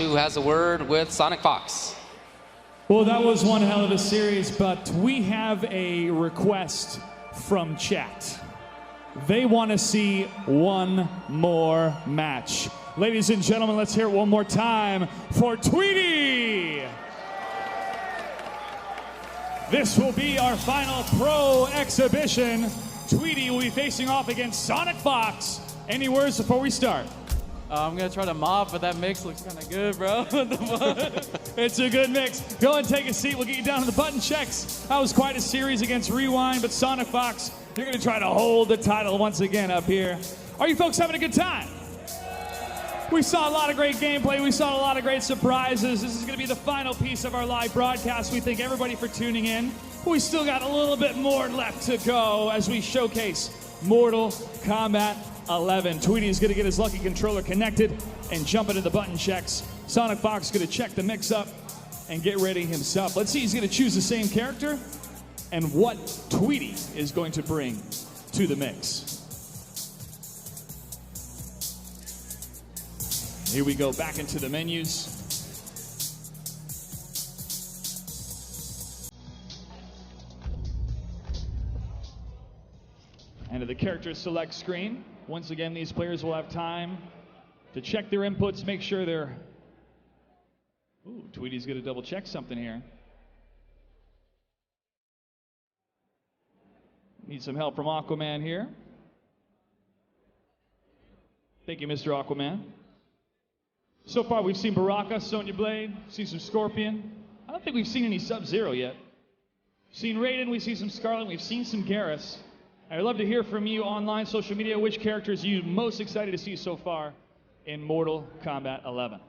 who has a word with SonicFox. Well, that was one hell of a series, but we have a request from chat. They want to see one more match. Ladies and gentlemen, let's hear it one more time for Tweedy. This will be our final pro exhibition. Tweedy will be facing off against SonicFox. Any words before we start? I'm gonna try to mob, but that mix looks kind of good, bro. It's a good mix. Go and take a seat. We'll get you down to the button checks. That was quite a series against Rewind, but SonicFox, you're gonna try to hold the title once again up here. Are you folks having a good time? We saw a lot of great gameplay. We saw a lot of great surprises. This is gonna be the final piece of our live broadcast. We thank everybody for tuning in. We still got a little bit more left to go as we showcase Mortal Kombat 11. Tweedy is going to get his lucky controller connected and jump into the button checks. SonicFox is going to check the mix up and get ready himself. Let's see, he's going to choose the same character and what Tweedy is going to bring to the mix. Here we go, back into the menus. And to the character select screen. Once again, these players will have time to check their inputs, make sure they're... Ooh, Tweedy's gonna double check something here. Need some help from Aquaman here. Thank you, Mr. Aquaman. So far, we've seen Baraka, Sonya Blade, seen some Scorpion. I don't think we've seen any Sub-Zero yet. We've seen Raiden, we've seen some Scarlet, we've seen some Garrus. I'd love to hear from you online, social media, which characters you most excited to see so far in Mortal Kombat 11.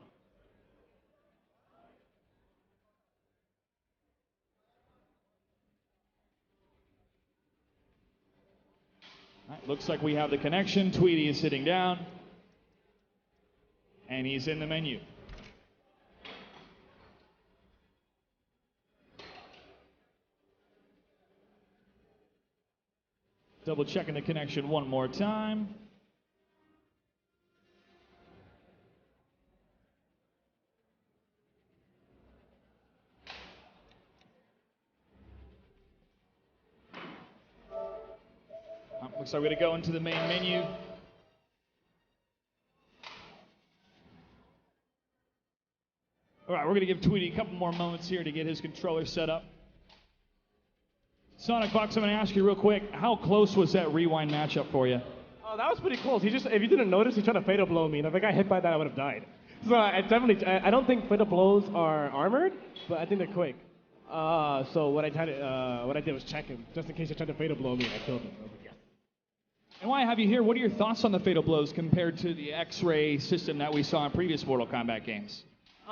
All right, looks like we have the connection. Tweedy is sitting down, and he's in the menu. Double checking the connection one more time. Looks like we're going to go into the main menu. All right, we're going to give Tweedy a couple more moments here to get his controller set up. SonicFox, I'm going to ask you real quick, how close was that Rewind matchup for you? Oh, that was pretty close. If you didn't notice, he tried to fatal blow me, and if I got hit by that, I would have died. So I don't think fatal blows are armored, but I think they're quick. So what I did was check him, just in case he tried to fatal blow me, and I killed him. And while I have you here, what are your thoughts on the fatal blows compared to the X-ray system that we saw in previous Mortal Kombat games?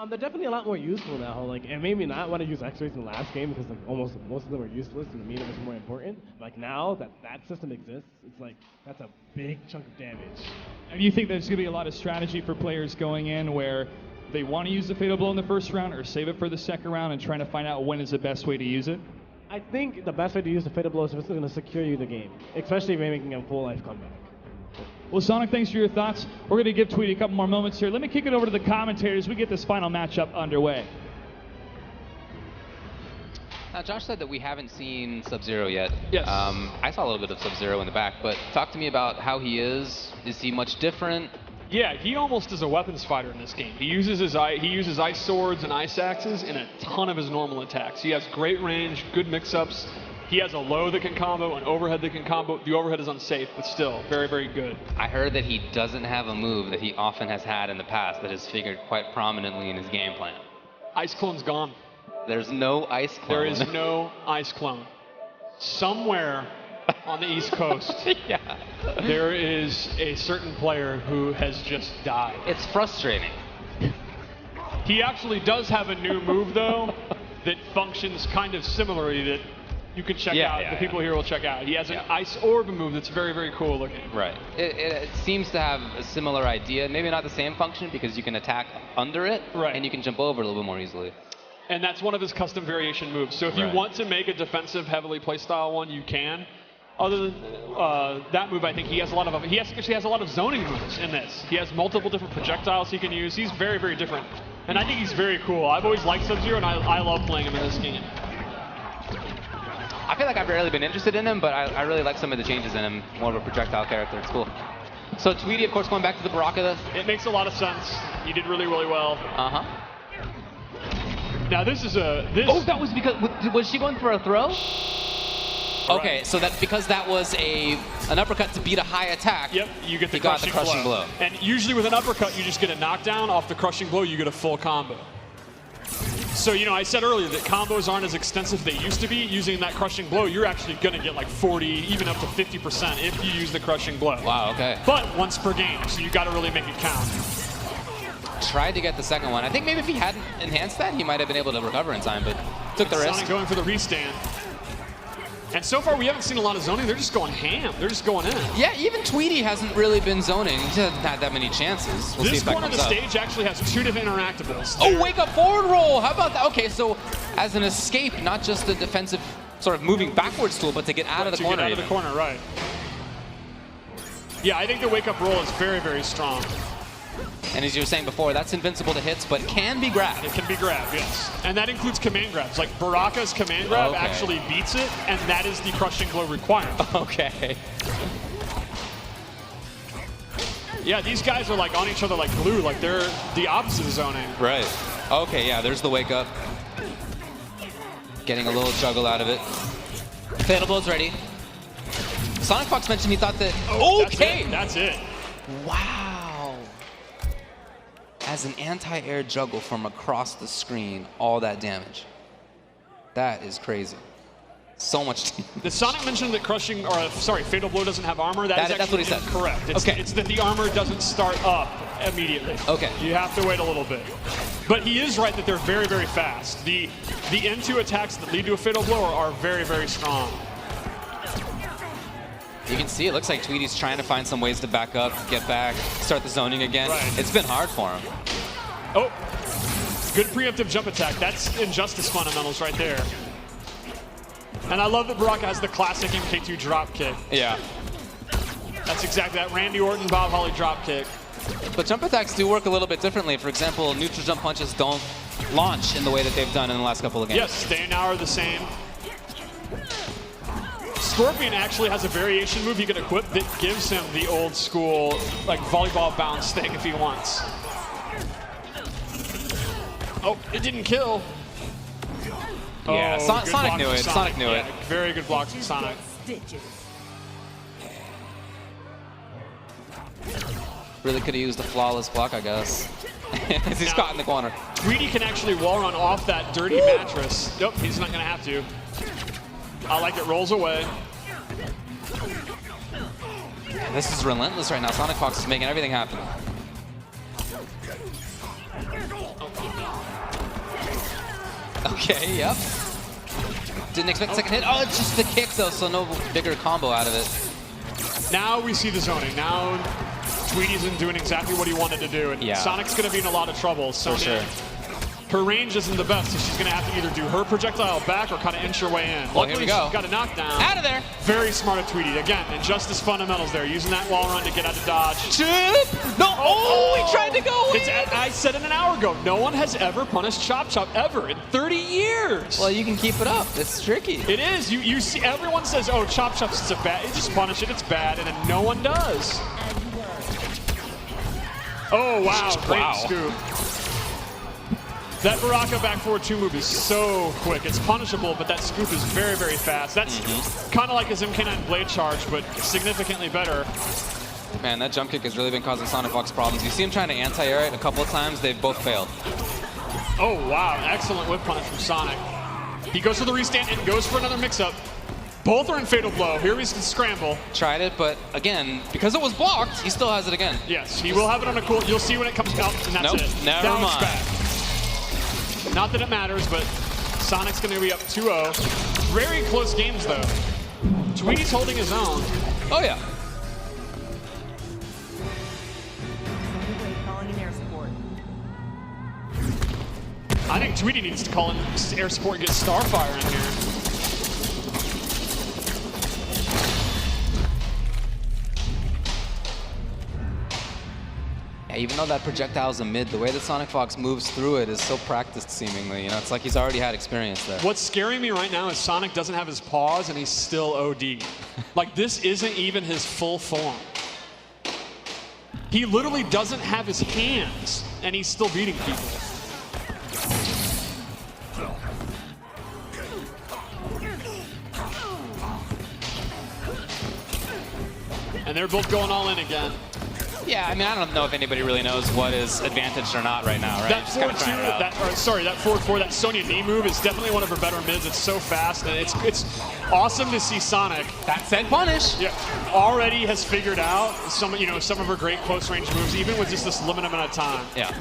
They're definitely a lot more useful now. Like, it made me not want to use X-rays in the last game because like almost most of them were useless, and to me it was more important. Like now that that system exists, it's like that's a big chunk of damage. And do you think there's going to be a lot of strategy for players going in where they want to use the fatal blow in the first round or save it for the second round and trying to find out when is the best way to use it? I think the best way to use the fatal blow is if it's going to secure you the game, especially if you're making a full life comeback. Well, Sonic, thanks for your thoughts. We're going to give Tweedy a couple more moments here. Let me kick it over to the commentators. We get this final matchup underway. Now, Josh said that we haven't seen Sub-Zero yet. Yes. I saw a little bit of Sub-Zero in the back, but talk to me about how he is. Is he much different? Yeah, he almost is a weapons fighter in this game. He uses ice swords and ice axes in a ton of his normal attacks. He has great range, good mix-ups. He has a low that can combo, an overhead that can combo. The overhead is unsafe, but still very, very good. I heard that he doesn't have a move that he often has had in the past that has figured quite prominently in his game plan. Ice clone's gone. There's no ice clone. There is no ice clone. Somewhere on the East Coast, yeah, there is a certain player who has just died. It's frustrating. He actually does have a new move, though, that functions kind of similarly that you can check out. The people here will check out. He has an ice orb move that's very, very cool looking. Right. It seems to have a similar idea. Maybe not the same function because you can attack under it, right, and you can jump over a little bit more easily. And that's one of his custom variation moves. So if you want to make a defensive, heavily playstyle one, you can. Other than that move, I think he has a lot of. He actually has a lot of zoning moves in this. He has multiple different projectiles he can use. He's very, very different And I think he's very cool. I've always liked Sub-Zero, and I love playing him in this game. I feel like I've barely been interested in him, but I really like some of the changes in him. More of a projectile character. It's cool. So Tweedy, of course, going back to the Baraka. It makes a lot of sense. You did really, really well. Uh-huh. Now this is a... Oh, that was because... Was she going for a throw? Okay, Right. so that's because that was an uppercut to beat a high attack. Yep, you get the He got the crushing crushing blow. And usually with an uppercut, you just get a knockdown. Off the crushing blow, you get a full combo. So, you know, I said earlier that combos aren't as extensive as they used to be. Using that crushing blow, you're actually going to get like 40, even up to 50% if you use the crushing blow. Wow, okay. But once per game, so you got to really make it count. Tried to get the second one. I think maybe if he hadn't enhanced that, he might have been able to recover in time, but took the risk. Sonic going for the restand. And so far, we haven't seen a lot of zoning. They're just going ham. They're just going in. Yeah, even Tweedy hasn't really been zoning. He hasn't had that many chances. We'll see This if that corner of comes the up. stage actually has 2 different interactables. Oh, wake up forward roll. How about that? Okay, so as an escape, not just a defensive sort of moving backwards tool, but to get out of the corner. Get out of the corner, right. Yeah, I think the wake up roll is very, very strong. And as you were saying before, that's invincible to hits, but can be grabbed. It can be grabbed, yes. And that includes command grabs. Like Baraka's command grab Okay. actually beats it, and that is the crushing blow requirement. Okay. Yeah, these guys are like on each other like glue, like they're the opposite of zoning. Right. Okay, yeah, there's the wake up. Getting a little juggle out of it. Fatal blow's ready. SonicFox mentioned he thought that. Okay! That's it. Wow. As an anti-air juggle from across the screen, all that damage. That is crazy. So much damage. Did Sonic mention that crushing, or sorry, Fatal Blow doesn't have armor? That's what he said. Correct. Okay. It's that the armor doesn't start up immediately. Okay. You have to wait a little bit. But he is right that they're very, very fast. The N2 attacks that lead to a Fatal Blow are very, very strong. You can see it looks like Tweedy's trying to find some ways to back up, get back, start the zoning again. Right. It's been hard for him. Oh, good preemptive jump attack. That's Injustice fundamentals right there. And I love that Baraka has the classic MK2 drop kick. Yeah. That's exactly that Randy Orton, Bob Holly drop kick. But jump attacks do work a little bit differently. For example, neutral jump punches don't launch in the way that they've done in the last couple of games. Yes, they now are the same. Scorpion actually has a variation move he can equip that gives him the old school, like volleyball bounce thing if he wants. Oh, it didn't kill. Yeah, Oh, Sonic good block knew from it. Sonic knew it. Yeah, very good blocks from Sonic. Really could have used a flawless block, I guess. He's caught in the corner. Tweedy can actually wall run off that dirty mattress. Nope, he's not going to have to. I like it, rolls away. And this is relentless right now. SonicFox is making everything happen. Okay, yep. Didn't expect the second hit. Oh, it's just the kick though, so no bigger combo out of it. Now we see the zoning. Now Tweedy's doing exactly what he wanted to do, and Yeah. Sonic's going to be in a lot of trouble. So For sure. her range isn't the best, so she's going to have to either do her projectile back or kind of inch her way in. Well, here we go. She's got a knockdown. Out of there. Very smart of Tweedy. Again, Injustice fundamentals there, using that wall run to get out of dodge. Chip! No! Oh, he tried to go in! I said it an hour ago, no one has ever punished Chop Chop ever in 30 years. Well, you can keep it up. It's tricky. It is. You see, everyone says, "Oh, Chop Chop's it's a bad. You just punish it. It's bad," and then no one does. Oh wow! Great Wow. scoop. That Baraka back forward 2 move is so quick. It's punishable, but that scoop is very, very fast. That's kind of like his MK9 blade charge, but significantly better. Man, that jump kick has really been causing SonicFox problems. You see him trying to anti-air it a couple of times. They've both failed. Oh wow! Excellent whip punish from Sonic. He goes for the restand and goes for another mix-up. Both are in Fatal Blow. Here he's the scramble. Tried it, but again, because it was blocked, he still has it again. Yes, he will have it on a cool. You'll see when it comes out, and that's Nope, it. never Down mind. back. Not that it matters, but Sonic's going to be up 2-0. Very close games, though. Tweedy's holding his own. Oh, yeah. Calling in air support. I think Tweedy needs to call in air support and get Starfire in here. Yeah, even though that projectile's a mid, the way that SonicFox moves through it is so practiced seemingly. You know, it's like he's already had experience there. What's scaring me right now is Sonic doesn't have his paws and he's still OD. Like, this isn't even his full form. He literally doesn't have his hands and he's still beating people. And they're both going all in again. Yeah, I mean, I don't know if anybody really knows what is advantaged or not right now, right? That Just kinda trying it out. that forward four, that Sonya knee move is definitely one of her better mids. It's so fast, and it's awesome to see Sonic. That said, punish. Yeah, already has figured out some of her great close range moves, even with just this limited amount of time. Yeah.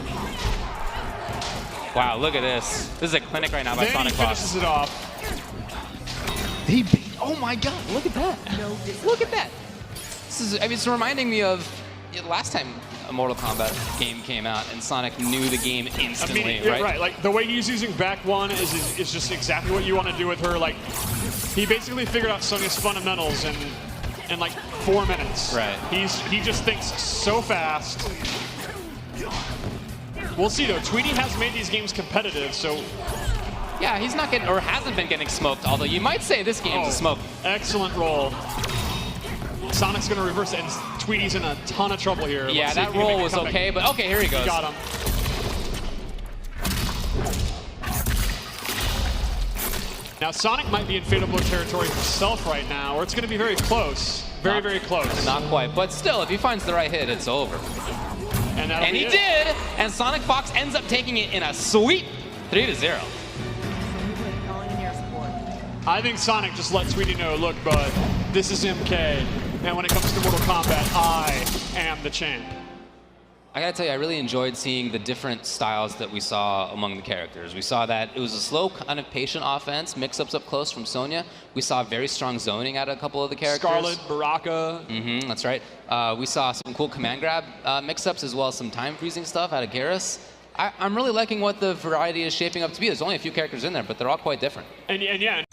Wow, look at this. This is a clinic right now by Then he SonicFox. finishes it off. Oh my God! Look at that! Look at that! This is. I mean, it's reminding me of last time a Mortal Kombat game came out and Sonic knew the game instantly, right? Right. Like the way he's using back one is just exactly what you want to do with her. Like he basically figured out Sonya's fundamentals in like 4 minutes. Right. He just thinks so fast. We'll see though. Tweedy has made these games competitive, so. Yeah, he's not getting, or hasn't been getting smoked, although you might say this game's a smoke. Excellent roll. Sonic's going to reverse it, and Tweedy's in a ton of trouble here. Yeah, that roll was okay, but okay, here he goes. Got him. Now, Sonic might be in Fatal Blow territory himself right now, or it's going to be very close. Very close. Not quite, but still, if he finds the right hit, it's over. And he did, and SonicFox ends up taking it in a sweet 3-0. I think Sonic just let Tweedy know, look, bud, this is MK, and when it comes to Mortal Kombat, I am the champ. I gotta tell you, I really enjoyed seeing the different styles that we saw among the characters. We saw that it was a slow, kind of patient offense, mix-ups up close from Sonya. We saw very strong zoning out of a couple of the characters. Scarlet, Baraka. That's right. We saw some cool command grab mix-ups as well as some time freezing stuff out of Garrus. I'm really liking what the variety is shaping up to be. There's only a few characters in there, but they're all quite different. And yeah.